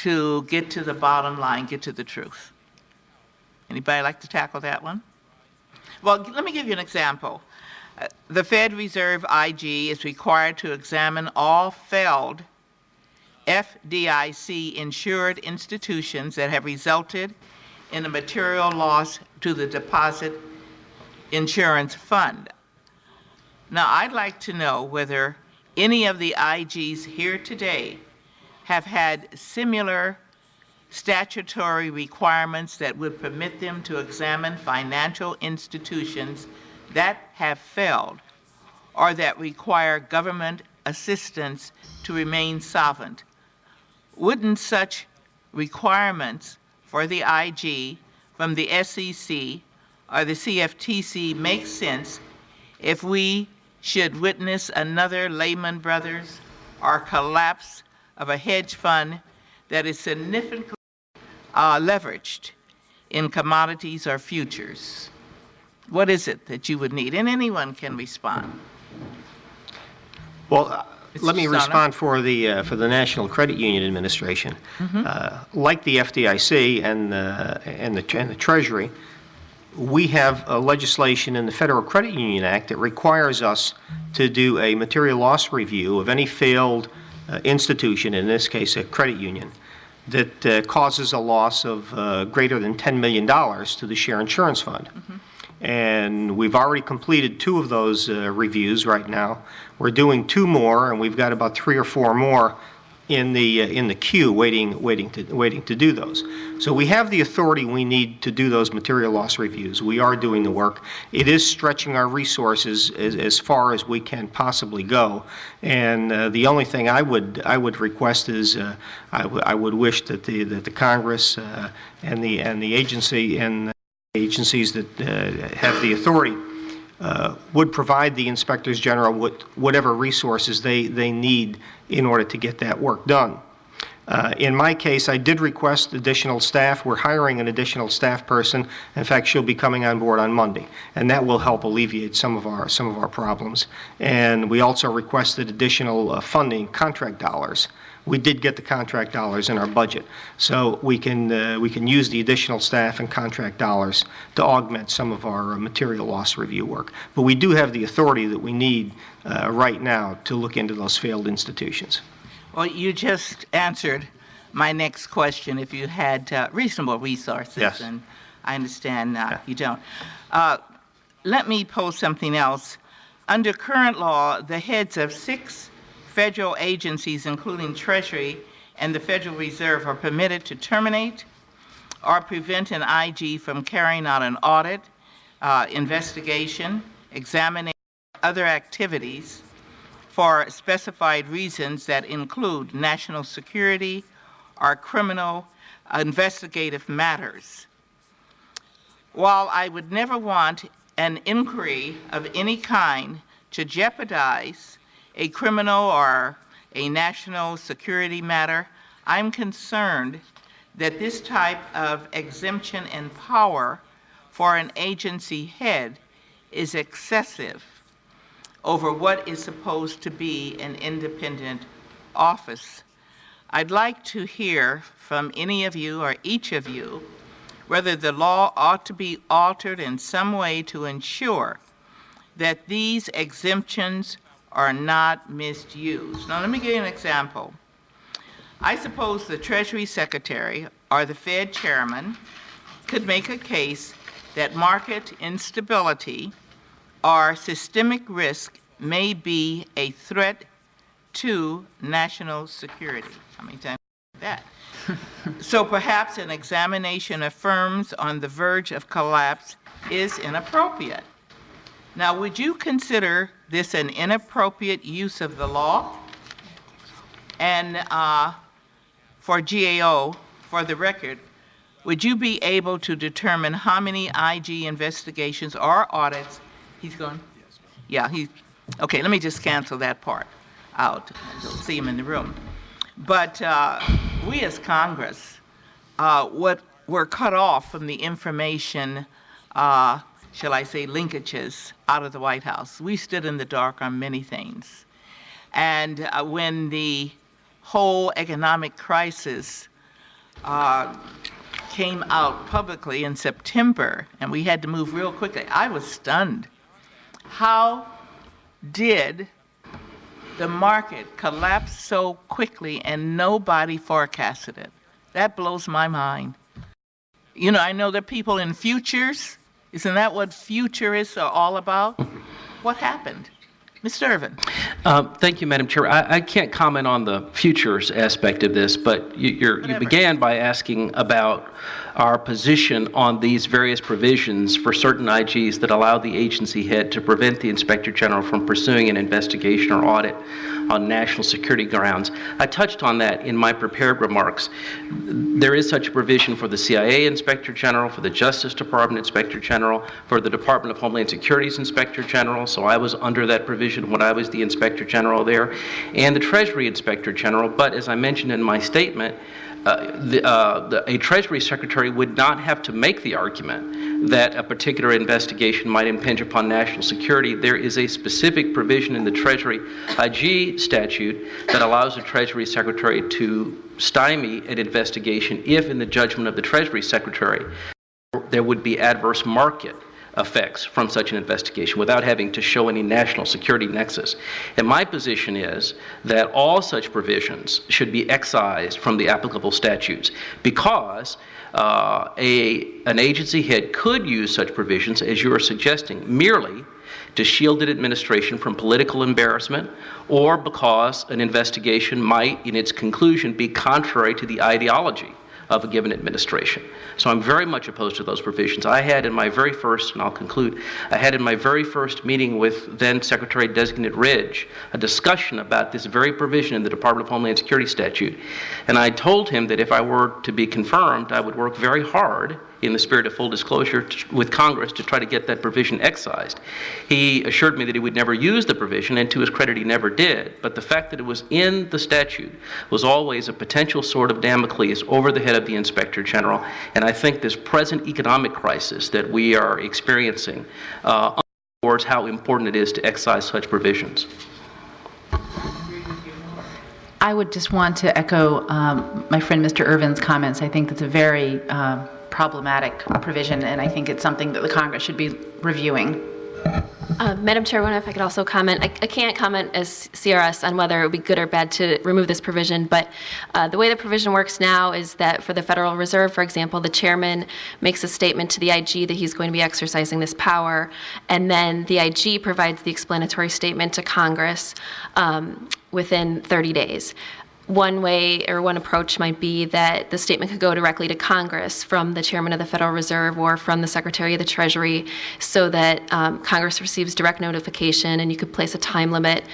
to get to the bottom line, get to the truth? Anybody like to tackle that one? Well, let me give you an example. The Fed Reserve IG is required to examine all failed FDIC-insured institutions that have resulted in a material loss to the deposit insurance fund. Now, I'd like to know whether any of the IGs here today have had similar statutory requirements that would permit them to examine financial institutions that have failed or that require government assistance to remain solvent. Wouldn't such requirements for the IG from the SEC or the CFTC make sense if we should witness another Lehman Brothers or collapse of a hedge fund that is significantly leveraged in commodities or futures? What is it that you would need? And anyone can respond. Well, let me respond for the National Credit Union Administration. Like the FDIC and the Treasury, we have legislation in the Federal Credit Union Act that requires us to do a material loss review of any failed institution, in this case a credit union, that causes a loss of greater than $10 million to the share insurance fund. And we've already completed 2 of those reviews right now. We're doing 2 more, and we've got about 3 or 4 more in the queue waiting to do those. So we have the authority we need to do those material loss reviews. We are doing the work. It is stretching our resources as far as we can possibly go. And the only thing I would request is I would wish that the Congress and the agency and agencies that have the authority would provide the inspectors general with whatever resources they need in order to get that work done. In my case, I did request additional staff. We're hiring an additional staff person. In fact, she'll be coming on board on Monday, and that will help alleviate some of our problems. And we also requested additional funding, contract dollars. We did get the contract dollars in our budget, so we can use the additional staff and contract dollars to augment some of our material loss review work. But we do have the authority that we need right now to look into those failed institutions. Well, you just answered my next question. If you had reasonable resources, yes. And I understand you don't. Let me pose something else. Under current law, the heads of 6 federal agencies, including Treasury and the Federal Reserve, are permitted to terminate or prevent an IG from carrying out an audit, investigation, examination, or other activities for specified reasons that include national security or criminal investigative matters. While I would never want an inquiry of any kind to jeopardize a criminal or a national security matter, I'm concerned that this type of exemption and power for an agency head is excessive over what is supposed to be an independent office. I'd like to hear from any of you or each of you whether the law ought to be altered in some way to ensure that these exemptions are not misused. Now, let me give you an example. I suppose the Treasury Secretary or the Fed Chairman could make a case that market instability or systemic risk may be a threat to national security. How many times that? So perhaps an examination of firms on the verge of collapse is inappropriate. Now, would you consider this an inappropriate use of the law? And for GAO, for the record, would you be able to determine how many IG investigations or audits he's going? Yeah, okay, let me just cancel that part out. Don't see him in the room. But we as Congress, we're cut off from the information, shall I say, linkages out of the White House. We stood in the dark on many things. And when the whole economic crisis came out publicly in September, and we had to move real quickly. I was stunned. How did the market collapse so quickly and nobody forecasted it? That blows my mind. You know, I know there are people in futures. Isn't that what futurists are all about? What happened? Mr. Irvin. Thank you, Madam Chair. I can't comment on the futures aspect of this, but you began by asking about our position on these various provisions for certain IGs that allow the agency head to prevent the Inspector General from pursuing an investigation or audit on national security grounds. I touched on that in my prepared remarks. There is such a provision for the CIA Inspector General, for the Justice Department Inspector General, for the Department of Homeland Security's Inspector General, so I was under that provision when I was the Inspector General there, and the Treasury Inspector General. But as I mentioned in my statement, a Treasury Secretary would not have to make the argument that a particular investigation might impinge upon national security. There is a specific provision in the Treasury IG statute that allows a Treasury Secretary to stymie an investigation if, in the judgment of the Treasury Secretary, there would be adverse market effects from such an investigation without having to show any national security nexus. And my position is that all such provisions should be excised from the applicable statutes because an agency head could use such provisions, as you are suggesting, merely to shield an administration from political embarrassment or because an investigation might, in its conclusion, be contrary to the ideology of a given administration. So I'm very much opposed to those provisions. I had in my very first, and I'll conclude, I had in my very first meeting with then Secretary-designate Ridge a discussion about this very provision in the Department of Homeland Security statute. And I told him that if I were to be confirmed, I would work very hard in the spirit of full disclosure with Congress to try to get that provision excised. He assured me that he would never use the provision, and to his credit, he never did. But the fact that it was in the statute was always a potential sword of Damocles over the head of the Inspector General. And I think this present economic crisis that we are experiencing underscores how important it is to excise such provisions. I would just want to echo my friend Mr. Irvin's comments. I think that's a very problematic provision, and I think it's something that the Congress should be reviewing. Madam Chairwoman, if I could also comment, I can't comment as CRS on whether it would be good or bad to remove this provision, but the way the provision works now is that for the Federal Reserve, for example, the chairman makes a statement to the IG that he's going to be exercising this power, and then the IG provides the explanatory statement to Congress within 30 days. One way or one approach might be that the statement could go directly to Congress from the chairman of the Federal Reserve or from the Secretary of the Treasury so that Congress receives direct notification, and you could place a time limit,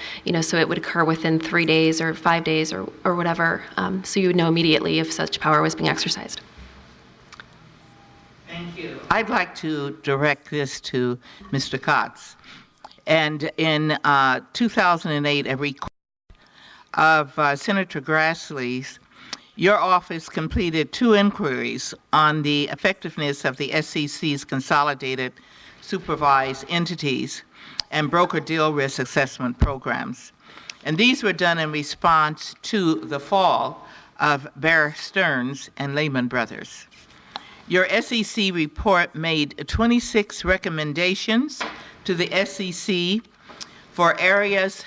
so it would occur within 3 days or 5 days or whatever, so you would know immediately if such power was being exercised. Thank you. I'd like to direct this to Mr. Kotz. And in 2008, a request of Senator Grassley's, your office completed 2 inquiries on the effectiveness of the SEC's consolidated supervised entities and broker-deal risk assessment programs. And these were done in response to the fall of Bear Stearns and Lehman Brothers. Your SEC report made 26 recommendations to the SEC for areas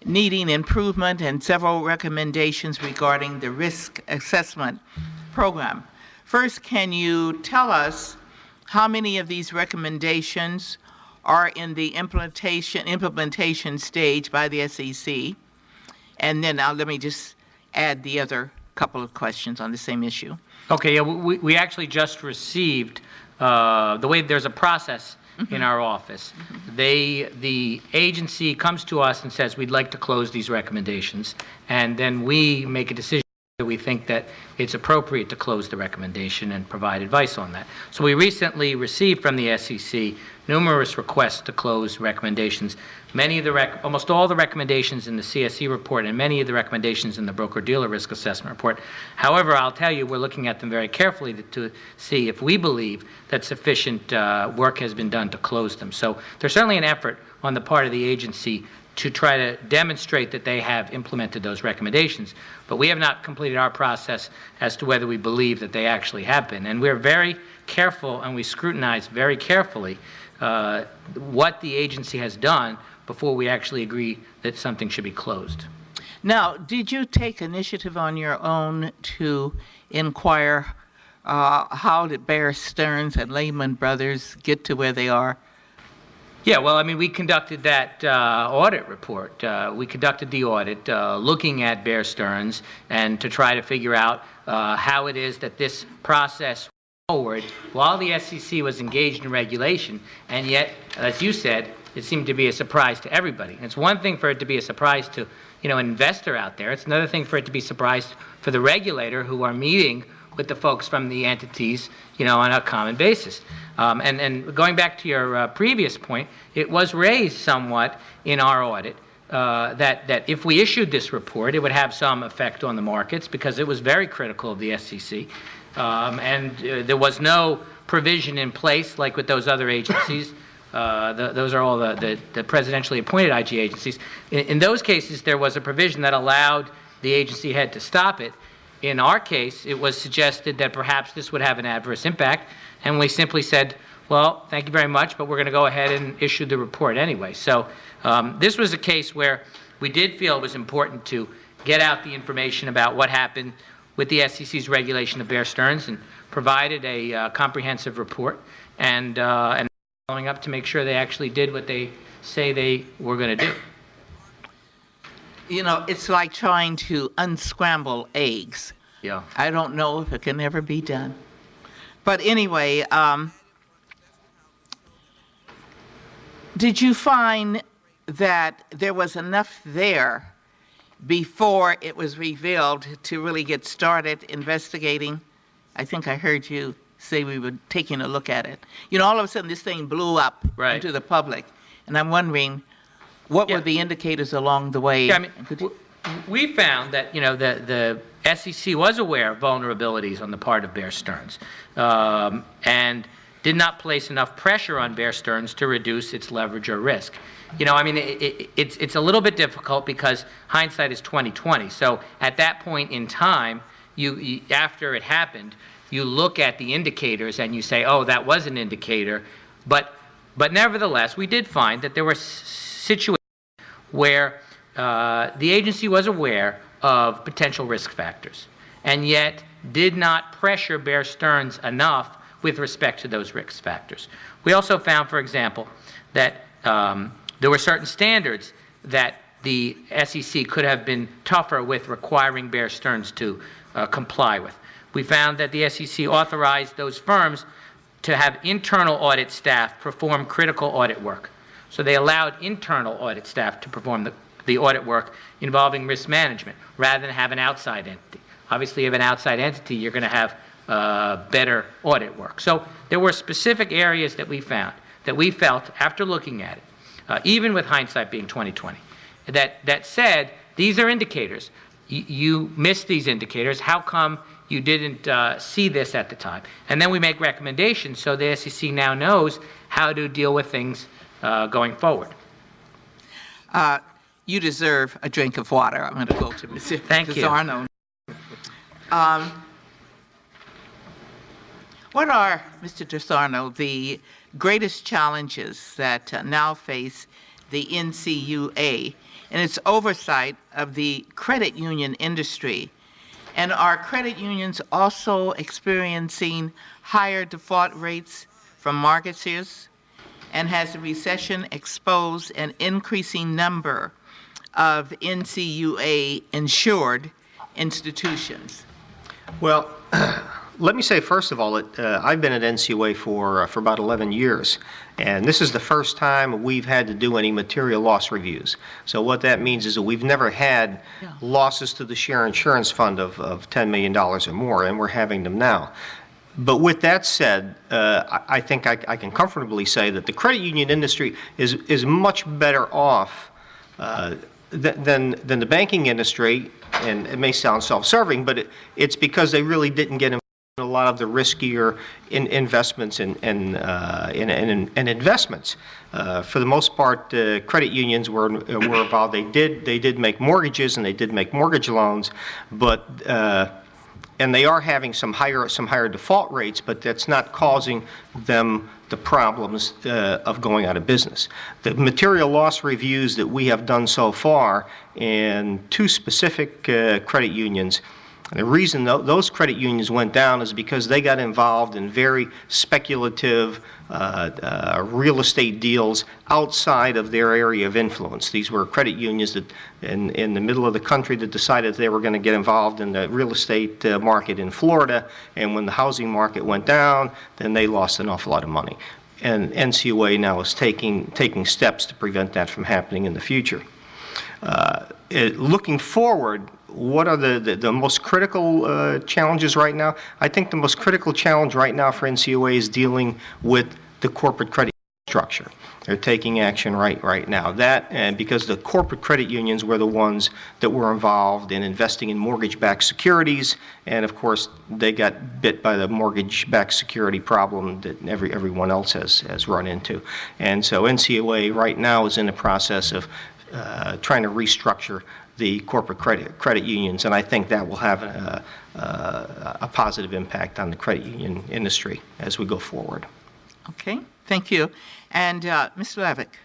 needing improvement and several recommendations regarding the risk assessment program. First, can you tell us how many of these recommendations are in the implementation stage by the SEC? And then let me just add the other couple of questions on the same issue. Okay, yeah, we actually just received, the way there's a process in our office. The agency comes to us and says, we'd like to close these recommendations, and then we make a decision that we think that it's appropriate to close the recommendation and provide advice on that. So we recently received from the SEC numerous requests to close recommendations. Many of the almost all the recommendations in the CSE report and many of the recommendations in the broker-dealer risk assessment report. However, I'll tell you, we're looking at them very carefully to see if we believe that sufficient work has been done to close them. So there's certainly an effort on the part of the agency to try to demonstrate that they have implemented those recommendations. But we have not completed our process as to whether we believe that they actually have been. And we're very careful, and we scrutinize very carefully what the agency has done before we actually agree that something should be closed. Now, did you take initiative on your own to inquire how did Bear Stearns and Lehman Brothers get to where they are? Yeah, well, I mean, we conducted that audit report. We conducted the audit looking at Bear Stearns and to try to figure out how it is that this process forward while the SEC was engaged in regulation, and yet, as you said, it seemed to be a surprise to everybody. And it's one thing for it to be a surprise to, an investor out there. It's another thing for it to be a surprise for the regulator who are meeting with the folks from the entities, on a common basis. And going back to your previous point, it was raised somewhat in our audit that if we issued this report, it would have some effect on the markets because it was very critical of the SEC. And there was no provision in place like with those other agencies. Those are all the presidentially appointed IG agencies. In those cases, there was a provision that allowed the agency head to stop it. In our case, it was suggested that perhaps this would have an adverse impact, and we simply said, well, thank you very much, but we're going to go ahead and issue the report anyway. So this was a case where we did feel it was important to get out the information about what happened with the SEC's regulation of Bear Stearns and provided a comprehensive report and following up to make sure they actually did what they say they were going to do. It's like trying to unscramble eggs. Yeah. I don't know if it can ever be done. But anyway, did you find that there was enough there before it was revealed to really get started investigating? I think I heard you say we were taking a look at it. All of a sudden this thing blew up Right. into the public. And I'm wondering, what were the indicators along the way? Yeah, I mean, we found that, the SEC was aware of vulnerabilities on the part of Bear Stearns and did not place enough pressure on Bear Stearns to reduce its leverage or risk. It's a little bit difficult because hindsight is 20/20. So at that point in time, you after it happened, you look at the indicators and you say, oh, that was an indicator. But nevertheless, we did find that there were situations where the agency was aware of potential risk factors and yet did not pressure Bear Stearns enough with respect to those risk factors. We also found, for example, that there were certain standards that the SEC could have been tougher with requiring Bear Stearns to comply with. We found that the SEC authorized those firms to have internal audit staff perform critical audit work. So they allowed internal audit staff to perform the audit work involving risk management rather than have an outside entity. Obviously, if you have an outside entity, you're going to have better audit work. So there were specific areas that we found that we felt, after looking at it, even with hindsight being 20/20, that said, these are indicators. You missed these indicators. How come you didn't see this at the time? And then we make recommendations so the SEC now knows how to deal with things going forward. You deserve a drink of water. I'm going to go to Mr. Thank you. Zarno. What are, Mr. DeSarno, the greatest challenges that now face the NCUA in its oversight of the credit union industry? And are credit unions also experiencing higher default rates from mortgages? And has the recession exposed an increasing number of NCUA insured institutions? Well, let me say, first of all, that I've been at NCUA for about 11 years, and this is the first time we've had to do any material loss reviews. So what that means is that we've never had losses to the share insurance fund of $10 million or more, and we're having them now. But with that said, I think I can comfortably say that the credit union industry is much better off than the banking industry, and it may sound self-serving, but it's because they really didn't get a lot of the riskier investments and investments. For the most part, credit unions were involved. They did make mortgages and they did make mortgage loans, but and they are having some higher default rates, but that's not causing them the problems of going out of business. The material loss reviews that we have done so far in 2 specific credit unions, the reason those credit unions went down is because they got involved in very speculative real estate deals outside of their area of influence. These were credit unions that in the middle of the country that decided they were going to get involved in the real estate market in Florida, and when the housing market went down, then they lost an awful lot of money. And NCUA now is taking steps to prevent that from happening in the future. Looking forward, what are the most critical challenges right now? I think the most critical challenge right now for NCUA is dealing with the corporate credit structure. They're taking action right now. And because the corporate credit unions were the ones that were involved in investing in mortgage-backed securities, and of course they got bit by the mortgage-backed security problem that everyone else has run into. And so NCUA right now is in the process of trying to restructure the corporate credit unions, and I think that will have a positive impact on the credit union industry as we go forward. Okay, thank you. And Mr. Levick.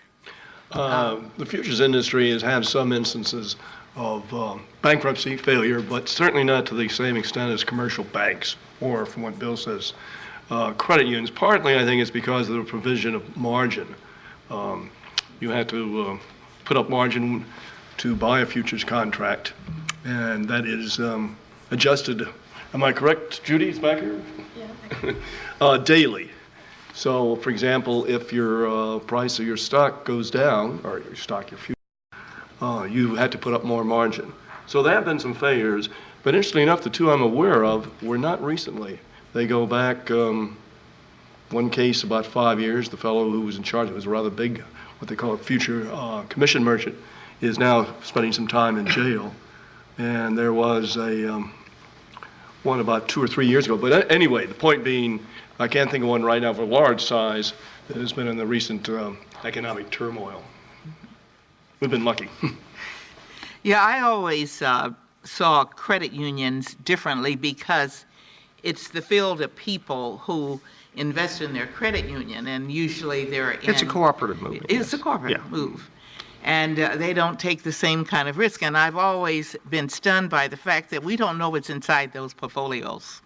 The futures industry has had some instances of bankruptcy, failure, but certainly not to the same extent as commercial banks, or from what Bill says, credit unions. Partly, I think, it's because of the provision of margin. You had to put up margin to buy a futures contract, and that is adjusted, am I correct, Judy, is back here? Yeah. Daily. So, for example, if your price of your stock goes down, or your future, you had to put up more margin. So there have been some failures, but interestingly enough, the 2 I'm aware of were not recently. They go back, one case about 5 years, the fellow who was in charge, it was a rather big, what they call a future commission merchant, is now spending some time in jail. And there was one about 2 or 3 years ago. But anyway, the point being, I can't think of one right now of a large size that has been in the recent economic turmoil. We've been lucky. Yeah, I always saw credit unions differently because it's the field of people who invest in their credit union, and usually they're in... It's a cooperative move. It's a cooperative move. And they don't take the same kind of risk. And I've always been stunned by the fact that we don't know what's inside those portfolios.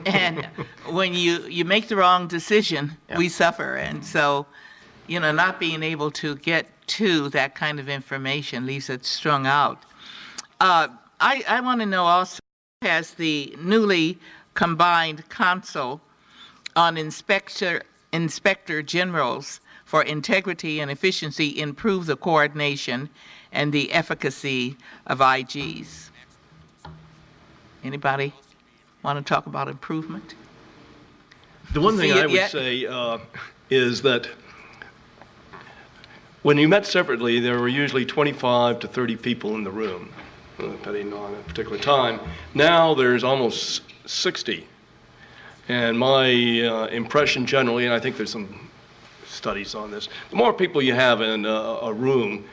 And when you make the wrong decision, we suffer. And so, not being able to get to that kind of information leaves it strung out. I want to know also, has the newly combined Council on Inspector Generals for Integrity and Efficiency improve the coordination and the efficacy of IGs? Anybody want to talk about improvement? The one thing I would say is that when you met separately, there were usually 25 to 30 people in the room, depending on a particular time. Now there's almost 60. And my impression generally, and I think there's some studies on this, the more people you have in a room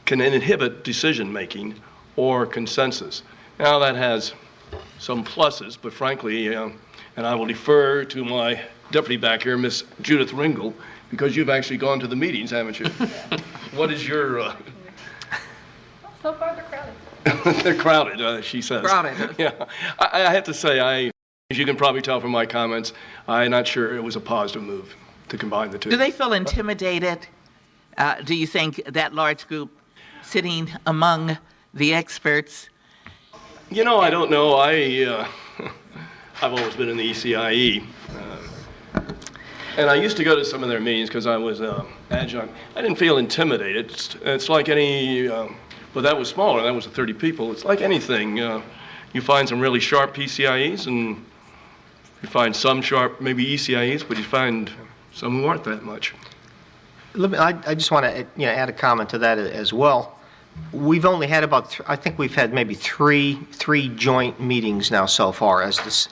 can inhibit decision-making or consensus. Now that has some pluses, but frankly, and I will defer to my deputy back here, Miss Judith Ringel, because you've actually gone to the meetings, haven't you? What is your... So far, they're crowded. They're crowded, she says. Crowded. Yeah. I have to say, as you can probably tell from my comments, I'm not sure it was a positive move to combine the two. Do they feel intimidated? Do you think that large group sitting among the experts? I don't know. I've always been in the ECIE. And I used to go to some of their meetings because I was adjunct. I didn't feel intimidated. It's like any, but that was smaller. That was 30 people. It's like anything. You find some really sharp PCIEs, and you find some sharp, maybe ECIEs, but you find some who aren't that much. I just want to add a comment to that as well. we've only had about, I think we've had maybe three joint meetings now so far as this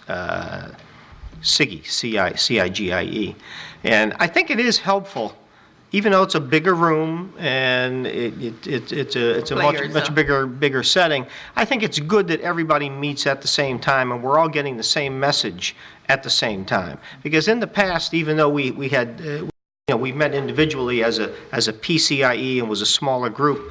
CIGIE, CIGIE. And I think it is helpful, even though it's a bigger room and it's a much bigger setting. I think it's good that everybody meets at the same time and we're all getting the same message at the same time. Because in the past, even though we had we met individually as a PCIE and was a smaller group,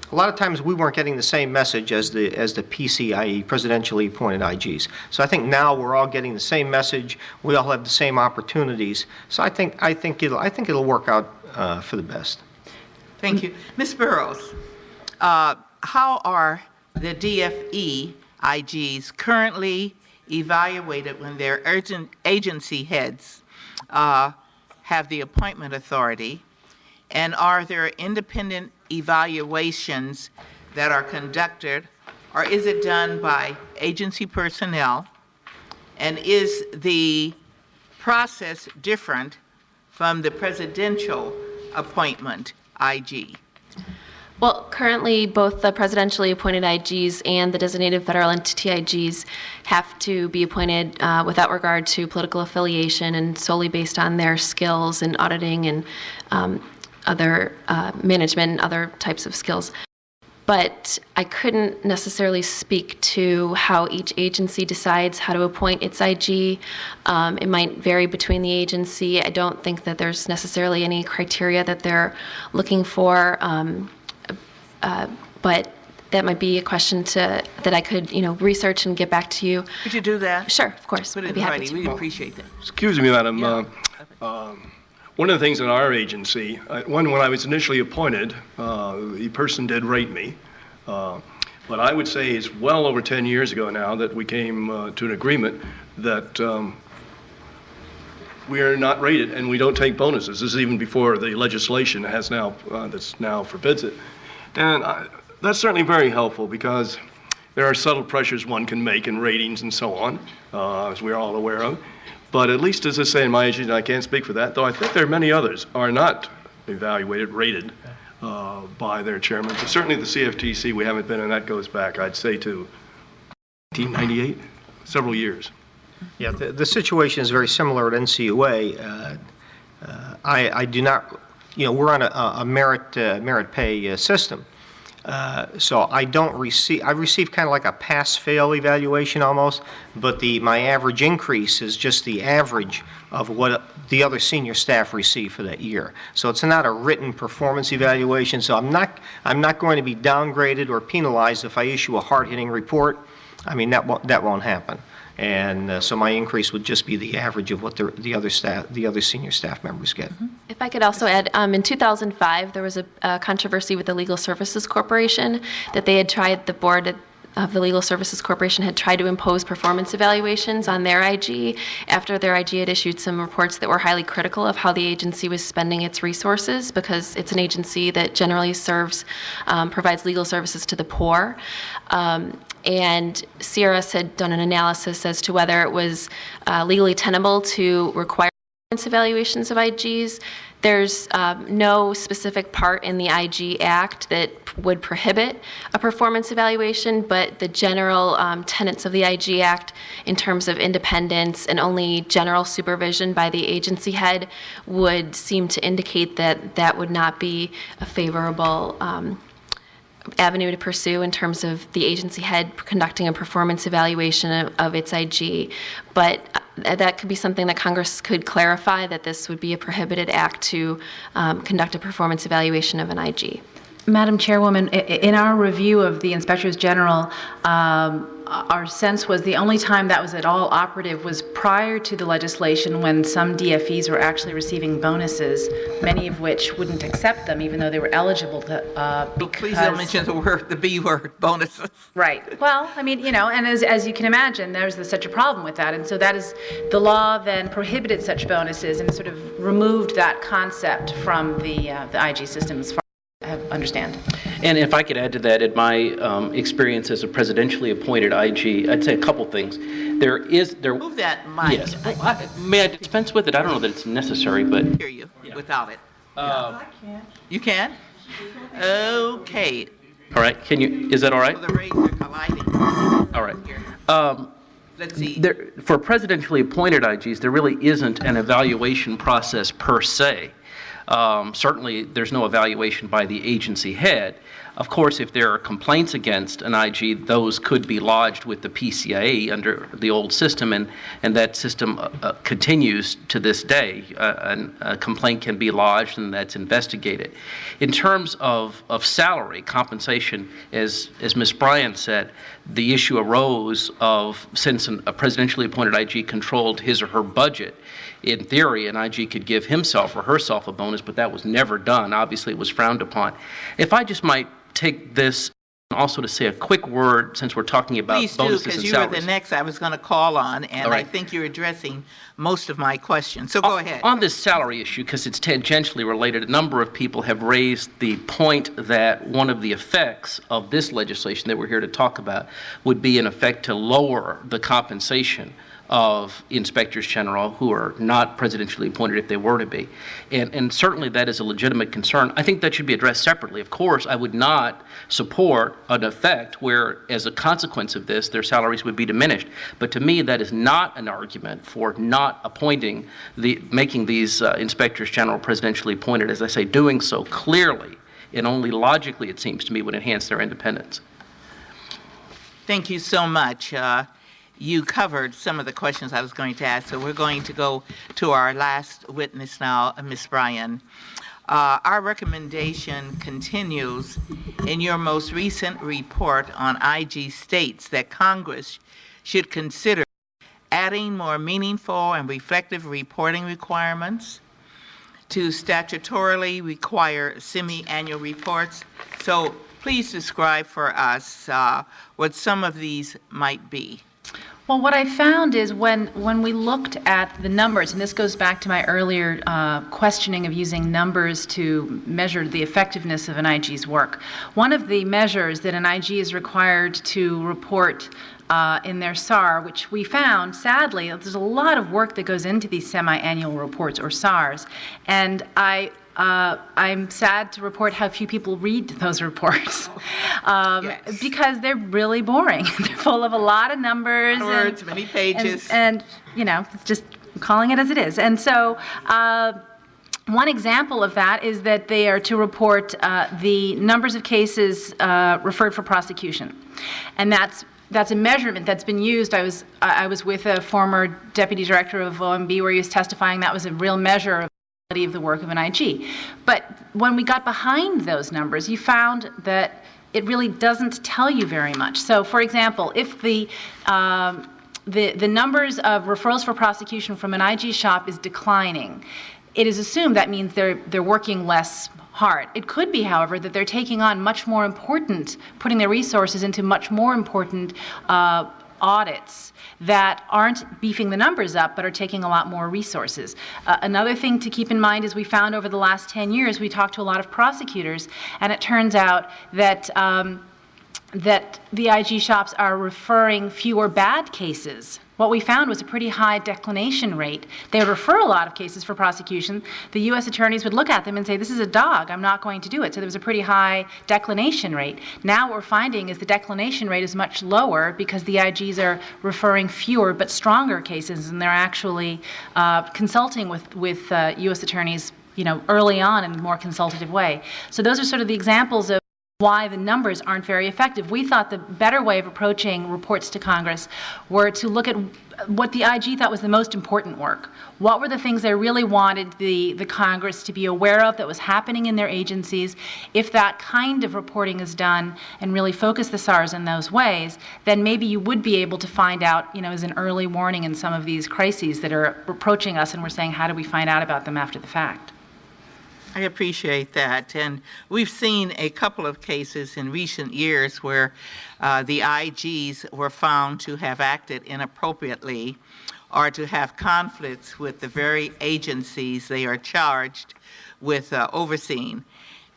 a lot of times we weren't getting the same message as the PCIE, presidentially appointed IGs. So I think now we're all getting the same message. We all have the same opportunities. So I think it'll work out for the best. Thank you. Ms. Burrows, how are the DFE IGs currently evaluated when their urgent agency heads have the appointment authority? And are there independent evaluations that are conducted, or is it done by agency personnel? And is the process different from the presidential appointment IG? Well, currently, both the presidentially appointed IGs and the designated federal entity IGs have to be appointed without regard to political affiliation and solely based on their skills in auditing and other management and other types of skills. But I couldn't necessarily speak to how each agency decides how to appoint its IG. It might vary between the agency. I don't think that there's necessarily any criteria that they're looking for. But that might be a question that I could, research and get back to you. Could you do that? Sure, of course. Put it I'd in be happy writing. to. We appreciate that. Excuse me, Madam. Yeah. One of the things in our agency, when I was initially appointed, the person did rate me. But I would say it's well over 10 years ago now that we came to an agreement that we are not rated and we don't take bonuses. This is even before the legislation that's now forbids it. And that's certainly very helpful because there are subtle pressures one can make in ratings and so on, as we're all aware of. But at least as I say in my agency, and I can't speak for that, though I think there are many others are not evaluated, rated by their chairman. But certainly the CFTC, we haven't been, and that goes back, I'd say, to 1998, several years. Yeah, the situation is very similar at NCUA. I do not, we're on a merit pay system. So I receive kind of like a pass-fail evaluation almost, but my average increase is just the average of what the other senior staff receive for that year. So it's not a written performance evaluation, so I'm not going to be downgraded or penalized if I issue a hard-hitting report. I mean, that won't happen. And so my increase would just be the average of what the other senior staff members get. If I could also add, in 2005, there was a controversy with the Legal Services Corporation that they had tried, the board of the Legal Services Corporation had tried to impose performance evaluations on their IG after their IG had issued some reports that were highly critical of how the agency was spending its resources, because it's an agency that generally provides legal services to the poor. And CRS had done an analysis as to whether it was legally tenable to require performance evaluations of IGs. There's no specific part in the IG Act that would prohibit a performance evaluation, but the general tenets of the IG Act in terms of independence and only general supervision by the agency head would seem to indicate that that would not be a favorable avenue to pursue in terms of the agency head conducting a performance evaluation of its IG. But that could be something that Congress could clarify, that this would be a prohibited act to conduct a performance evaluation of an IG. Madam Chairwoman, in our review of the Inspectors General, our sense was the only time that was at all operative was prior to the legislation, when some DFEs were actually receiving bonuses, many of which wouldn't accept them even though they were eligible to, because... Please don't mention the B word, bonuses. Right. Well, I mean, and as you can imagine, there's such a problem with that. And so that is, the law then prohibited such bonuses and sort of removed that concept from the IG system as far as I understand. And if I could add to that, in my experience as a presidentially appointed IG, I'd say a couple things. Move that mic. Yes. May I dispense with it? I don't know that it's necessary, but... I hear you without it. I can't. You can? Okay. All right, is that all right? The rays are colliding. All right. Let's see. For presidentially appointed IGs, there really isn't an evaluation process per se. Certainly, there's no evaluation by the agency head. Of course, if there are complaints against an IG, those could be lodged with the PCIe under the old system, and that system continues to this day. A complaint can be lodged, and that's investigated. In terms of salary, compensation, as Ms. Bryan said, the issue arose of, since a presidentially appointed IG controlled his or her budget, in theory, an IG could give himself or herself a bonus, but that was never done. Obviously, it was frowned upon. If I just might take this also to say a quick word, since we're talking about bonuses and salaries. Please do, because you were the next I was going to call on, and I think you're addressing most of my questions. So go ahead. On this salary issue, because it's tangentially related, a number of people have raised the point that one of the effects of this legislation that we're here to talk about would be, in effect, to lower the compensation of inspectors general who are not presidentially appointed if they were to be. And certainly that is a legitimate concern. I think that should be addressed separately. Of course, I would not support an effect where, as a consequence of this, their salaries would be diminished. But to me, that is not an argument for not making these inspectors general presidentially appointed. As I say, doing so clearly and only logically, it seems to me, would enhance their independence. Thank you so much. You covered some of the questions I was going to ask, so we're going to go to our last witness now, Ms. Bryan. Our recommendation continues in your most recent report on IG states that Congress should consider adding more meaningful and reflective reporting requirements to statutorily require semi-annual reports. So please describe for us what some of these might be. Well, what I found is when we looked at the numbers, and this goes back to my earlier questioning of using numbers to measure the effectiveness of an IG's work, one of the measures that an IG is required to report in their SAR, which we found, sadly, there's a lot of work that goes into these semi-annual reports or SARs, and I'm sad to report how few people read those reports because they're really boring. They're full of a lot of numbers. Words, many pages. And it's just calling it as it is. And so one example of that is that they are to report the numbers of cases referred for prosecution. And that's a measurement that's been used. I was with a former deputy director of OMB where he was testifying that was a real measure of the work of an IG. But when we got behind those numbers, you found that it really doesn't tell you very much. So, for example, if the numbers of referrals for prosecution from an IG shop is declining, it is assumed that means they're working less hard. It could be, however, that they're taking on putting their resources into much more important audits that aren't beefing the numbers up but are taking a lot more resources. Another thing to keep in mind is we found over the last 10 years, we talked to a lot of prosecutors, and it turns out that that the IG shops are referring fewer bad cases. What we found was a pretty high declination rate. They would refer a lot of cases for prosecution. The U.S. attorneys would look at them and say, this is a dog, I'm not going to do it. So there was a pretty high declination rate. Now what we're finding is the declination rate is much lower because the IGs are referring fewer but stronger cases, and they're actually consulting with U.S. attorneys early on in a more consultative way. So those are sort of the examples of why the numbers aren't very effective. We thought the better way of approaching reports to Congress were to look at what the IG thought was the most important work. What were the things they really wanted the Congress to be aware of that was happening in their agencies? If that kind of reporting is done and really focus the SARs in those ways, then maybe you would be able to find out, as an early warning in some of these crises that are approaching us, and we're saying, how do we find out about them after the fact? I appreciate that. And we've seen a couple of cases in recent years where the IGs were found to have acted inappropriately or to have conflicts with the very agencies they are charged with overseeing.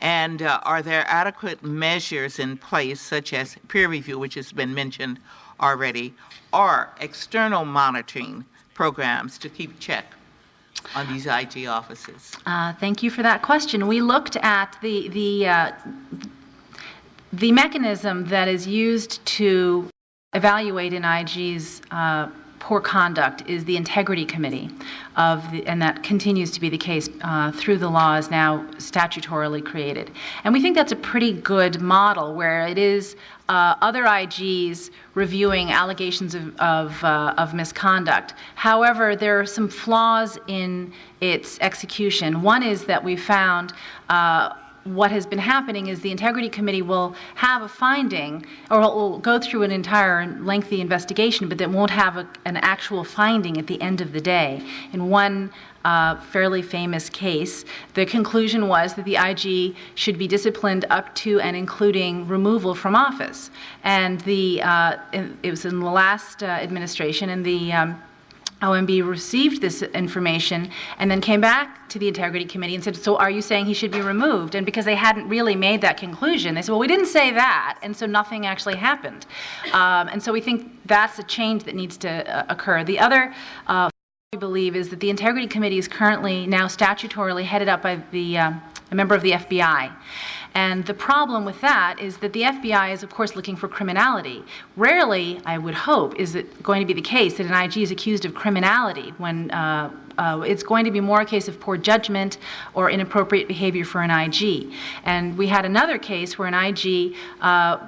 And are there adequate measures in place, such as peer review, which has been mentioned already, or external monitoring programs to keep check on these IG offices? Thank you for that question. We looked at The mechanism that is used to evaluate an IG's poor conduct is the Integrity Committee, and that continues to be the case through the law is now statutorily created. And we think that's a pretty good model where it is other IGs reviewing allegations of misconduct. However, there are some flaws in its execution. One is that we found what has been happening is the Integrity Committee will have a finding, or will go through an entire lengthy investigation, but that won't have an actual finding at the end of the day. In one fairly famous case, the conclusion was that the IG should be disciplined up to and including removal from office. And it was in the last administration, and the OMB received this information and then came back to the Integrity Committee and said, so are you saying he should be removed? And because they hadn't really made that conclusion, they said, well, we didn't say that, and so nothing actually happened. And so we think that's a change that needs to occur. The other we believe is that the Integrity Committee is currently now statutorily headed up by a member of the FBI. And the problem with that is that the FBI is, of course, looking for criminality. Rarely, I would hope, is it going to be the case that an IG is accused of criminality when it's going to be more a case of poor judgment or inappropriate behavior for an IG. And we had another case where an IG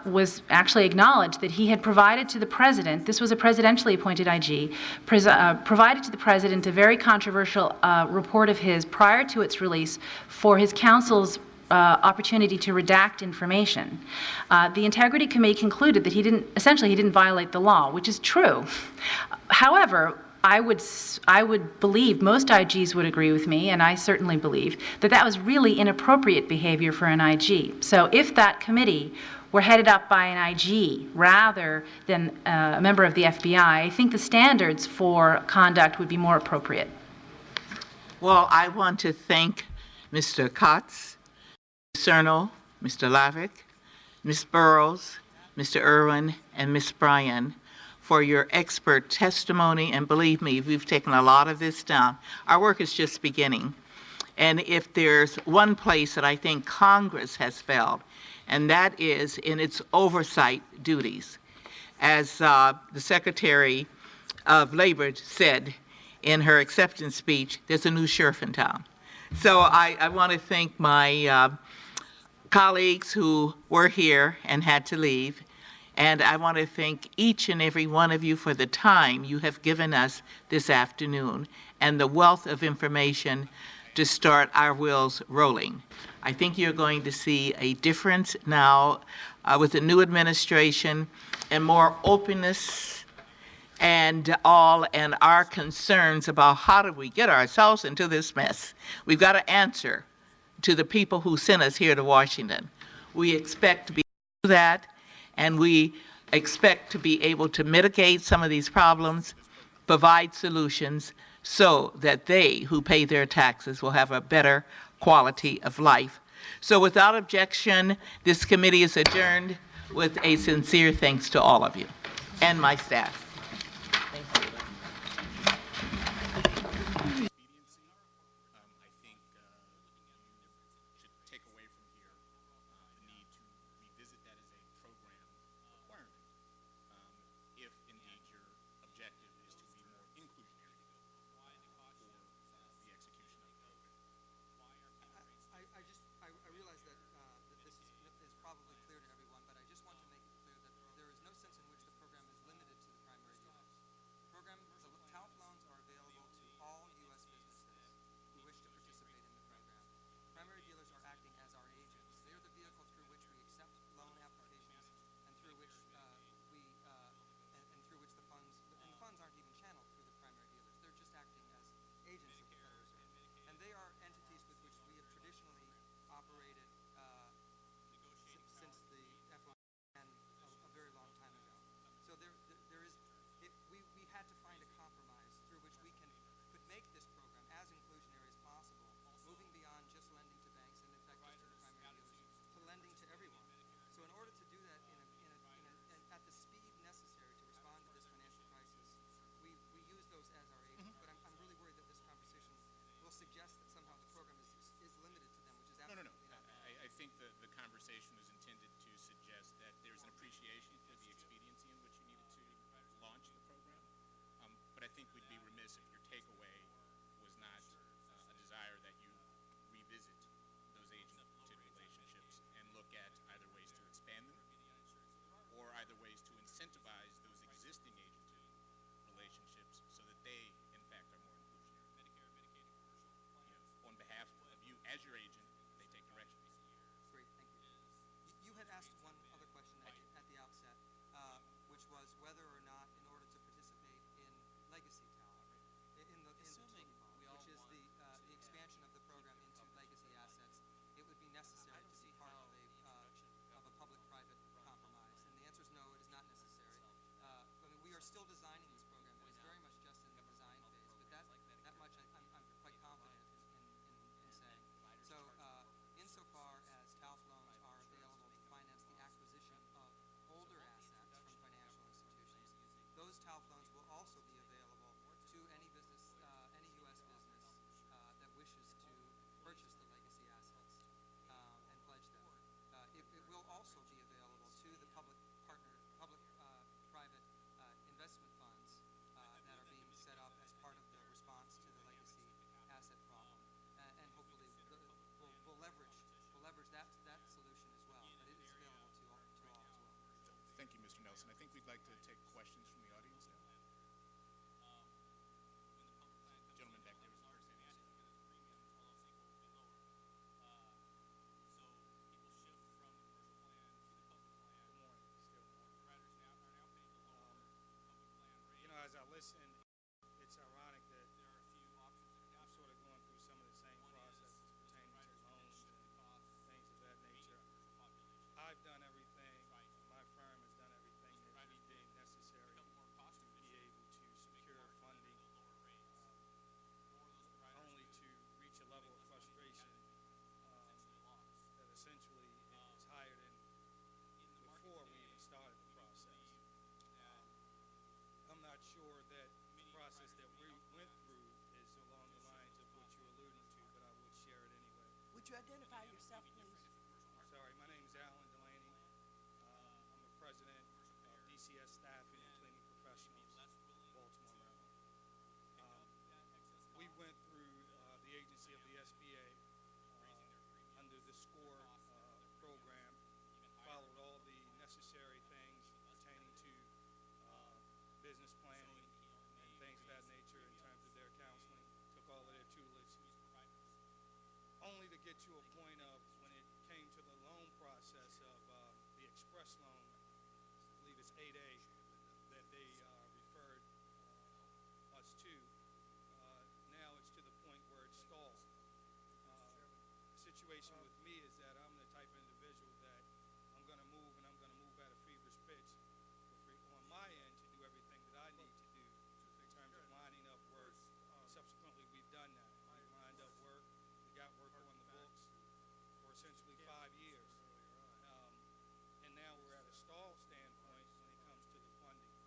was actually acknowledged that he had provided to the president, this was a presidentially appointed IG, provided to the president a very controversial report of his prior to its release for his counsel's opportunity to redact information. The Integrity Committee concluded that he didn't violate the law, which is true. However, I would believe, most IGs would agree with me, and I certainly believe, that that was really inappropriate behavior for an IG. So if that committee were headed up by an IG rather than a member of the FBI, I think the standards for conduct would be more appropriate. Well, I want to thank Mr. Kotz, Cerno, Mr. Lavick, Ms. Burrows, Mr. Irwin, and Ms. Bryan for your expert testimony, and believe me, we've taken a lot of this down. Our work is just beginning. And if there's one place that I think Congress has failed, and that is in its oversight duties. As the Secretary of Labor said in her acceptance speech, there's a new sheriff in town. So I want to thank my colleagues who were here and had to leave, and I want to thank each and every one of you for the time you have given us this afternoon and the wealth of information to start our wheels rolling. I think you're going to see a difference now with the new administration and more openness and our concerns about how do we get ourselves into this mess. We've got to answer to the people who sent us here to Washington. We expect to be able to do that, and we expect to be able to mitigate some of these problems, provide solutions so that they who pay their taxes will have a better quality of life. So without objection, this committee is adjourned with a sincere thanks to all of you and my staff. Thank you. Probably clear to everyone, but I just want to make it clear that there is no sense in which the program is limited to the primary listen, it's ironic that I'm sort of going through some of the same processes pertaining to loans and things of that nature. I've done everything, my firm has done everything that we deem necessary to be able to secure funding, only to reach a level of frustration that essentially is higher than before we even started the process. I'm not sure that the process that we went through is along the lines of what you're alluding to, but I would share it anyway. Would you identify yourself, please? Sorry, my name is Alan Delaney. I'm the president of DCS Staffing and Cleaning Professionals, Baltimore, Maryland. We went through the agency of the SBA under the SCORE program, followed all the necessary things pertaining to business planning and things of that nature in terms of their counseling, took all of their tutelage, only to get to a point of when it came to the loan process of the express loan, I believe it's 8A, that they referred us to. Now it's to the point where it's stalled. The situation with me is that I'm the type of individual that I'm going to move, and I'm going to move at a feverish pitch on my end to do everything that I need to do in terms of lining up work. Subsequently, we've done that. We've lined up work. We got work on the books for essentially 5 years. And now we're at a stall standpoint when it comes to the funding.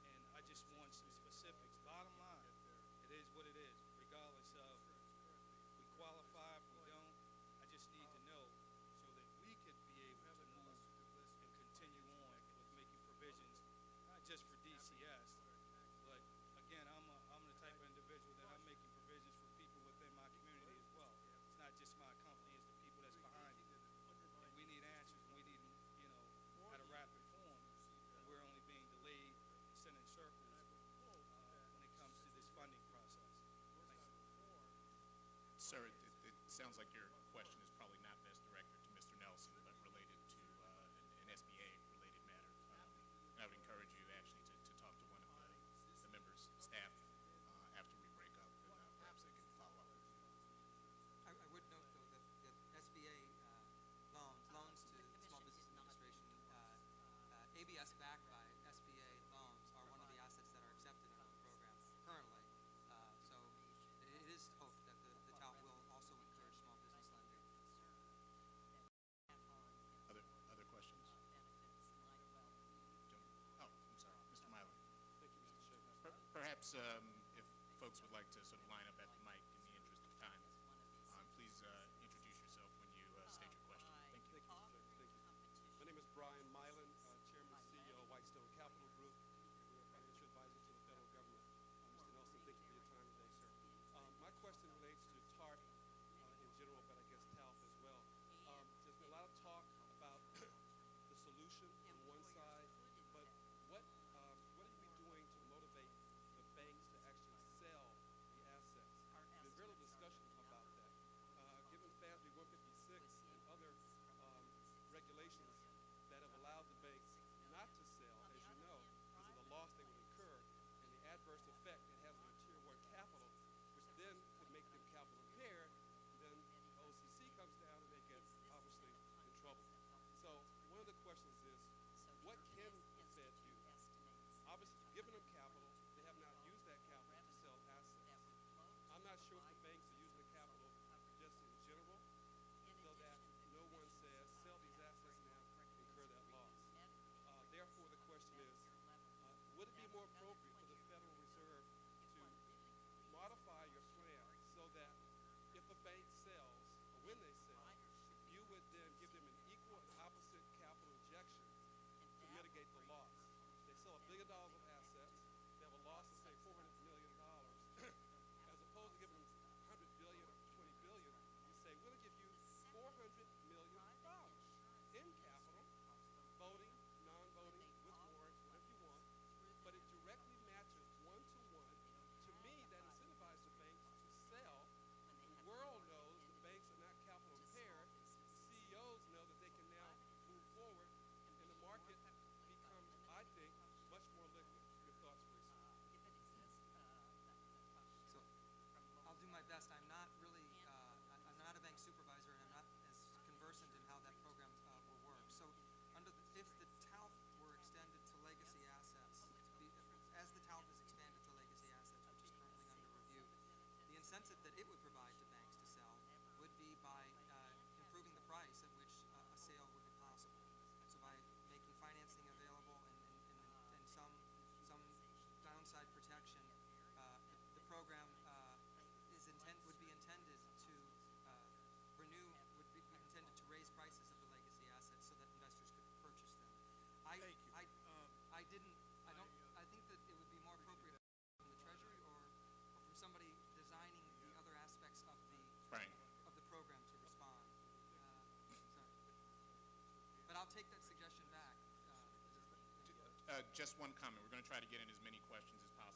And I just want some specifics. Bottom line, it is what it is, regardless of we qualify, if we don't. I just need to know so that we could be able to move and continue on with making provisions, not just for DCS, but again, I'm the type of individual that I'm making provisions for people within my community as well. It's not just my company, it's the people that's behind it. And we need answers, and we need them, at a rapid form. And we're only being delayed and sent in circles when it comes to this funding process. Thank you. Sir, it sounds like your question is probably not best directed to Mr. Nelson, but related to an SBA-related matter. And I would encourage you actually to talk to one of the members' staff after we break up, and perhaps they can follow up with you. I would note, though, that SBA loans to the Small Business Administration, ABS backed by SBA loans are one of the assets that are accepted under the program currently. So it is hoped that the town will also encourage small business lending. Other questions? Oh, I'm sorry, Mr. Myler. Thank you, Mr. Chairman. Perhaps if folks would like to sort of line up at the mic in the interest of time, please introduce yourself when you state your question. Thank you. Thank you, Mr. Chairman. Thank you. My name is Brian Mylan, Chairman and CEO of Whitestone Capital Group. We're a financial advisor to the federal government. Mr. Nelson, thank you for your time today, sir. My question relates to TARP in general, but I guess TALF as well. There's been a lot of talk about the solution on one side, but what are we doing to motivate the banks to actually sell the assets? just one comment. We're going to try to get in as many questions as possible.